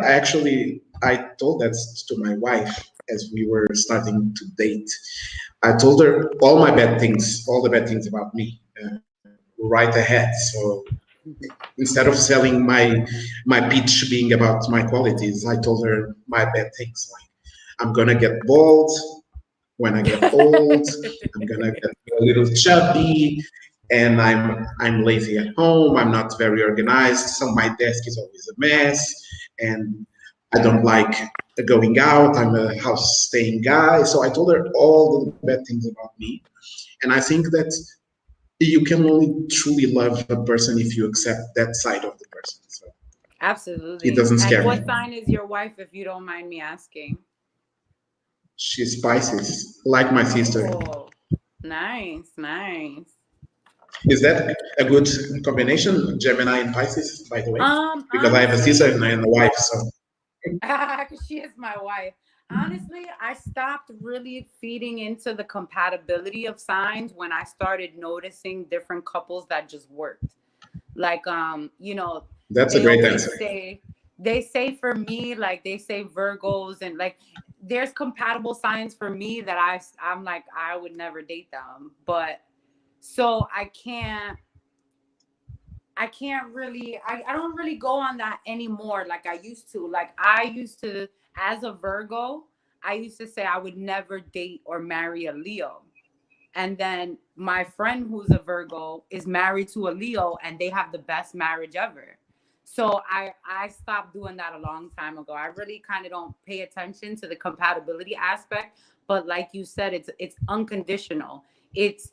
I told that to my wife as we were starting to date. I told her all my bad things, all the bad things about me, right ahead. So instead of selling my pitch being about my qualities, I told her my bad things. Like I'm gonna get bald when I get old. I'm gonna get a little chubby, and I'm lazy at home. I'm not very organized. So my desk is always a mess, and I don't like going out. I'm a house staying guy. So I told her all the bad things about me, and I think that you can only truly love a person if you accept that side of the person. So it Absolutely. doesn't And scare what me. sign is your wife, if you don't mind me asking? She's Pisces, like my sister. Oh, nice, nice. Is that a good combination, Gemini and Pisces, by the way? Because I have a sister Honestly, and a wife, so she is my wife. Honestly, I stopped really feeding into the compatibility of signs when I started noticing different couples that just worked. Like, that's a they great always answer. say, they say for me, like they say Virgos and like there's compatible signs for me that I'm like, I would never date them. But so I can't really I don't really go on that anymore like I used to. Like I used to, as a Virgo, I used to say I would never date or marry a Leo. And then my friend who's a Virgo is married to a Leo and they have the best marriage ever. So I stopped doing that a long time ago. I really kind of don't pay attention to the compatibility aspect, but like you said, it's unconditional. It's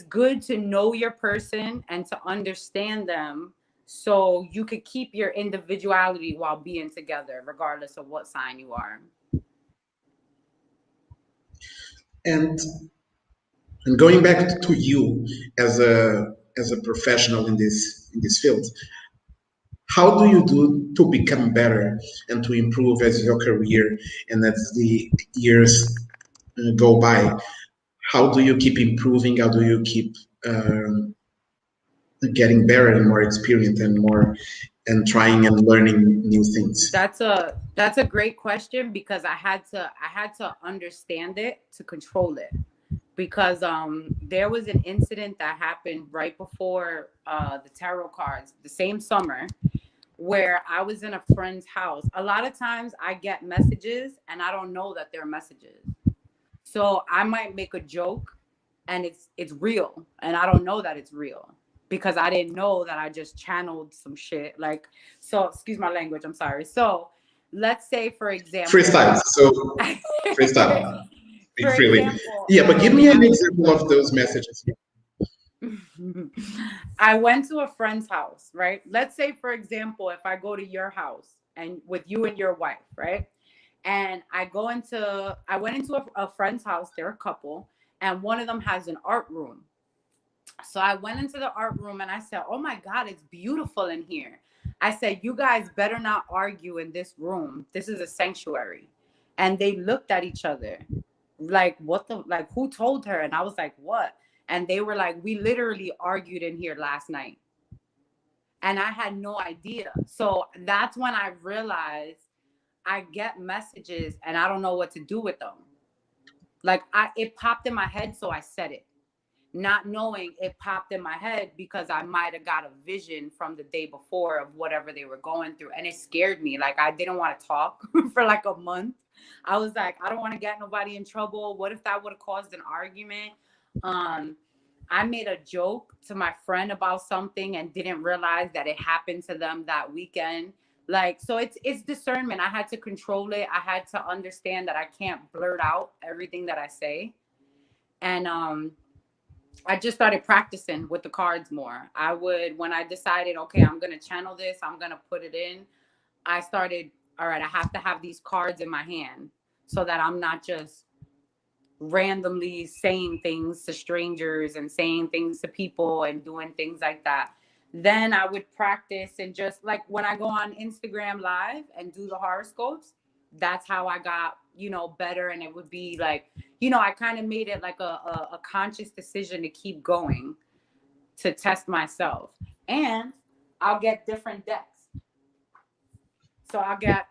good to know your person and to understand them so you could keep your individuality while being together regardless of what sign you are. And and going back to you as a professional in this field, how do you do to become better and to improve as your career and as the years go by? How do you keep improving? How do you keep um, getting better and more experienced and more and trying and learning new things? That's a great question because I had to understand it to control it. Because there was an incident that happened right before the tarot cards the same summer where I was in a friend's house. A lot of times I get messages and I don't know that they're messages. So I might make a joke and it's real and I don't know that it's real because I didn't know that I just channeled some shit. Like, so excuse my language, I'm sorry. So let's say for example, Freestyle. So freestyle. Speak for freely. example, Yeah, but give I me an I example of those messages. I went to a friend's house, right? Let's say, for example, if I go to your house and with you and your wife, right? And I went into a friend's house, they're a couple, and one of them has an art room. So I went into the art room and I said, "Oh my God, it's beautiful in here." I said, "You guys better not argue in this room. This is a sanctuary." And they looked at each other like, "What the, like, who told her?" And I was like, "What?" And they were like, "We literally argued in here last night." And I had no idea. So that's when I realized I get messages and I don't know what to do with them. Like it popped in my head, so I said it not knowing it popped in my head because I might have got a vision from the day before of whatever they were going through. And it scared me. Like I didn't want to talk for like a month. I was like, I don't want to get nobody in trouble. What if that would have caused an argument? Um, I made a joke to my friend about something and didn't realize that it happened to them that weekend. Like, so it's discernment. I had to control it. I had to understand that I can't blurt out everything that I say. And I just started practicing with the cards more. I would, when I decided, okay, I'm going to channel this, I'm going to put it in, I started, all right, I have to have these cards in my hand so that I'm not just randomly saying things to strangers and saying things to people and doing things like that. Then I would practice and just like when I go on Instagram live and do the horoscopes, that's how I got, better. And it would be like, I kind of made it like a conscious decision to keep going to test myself. And I'll get different decks. So I'll get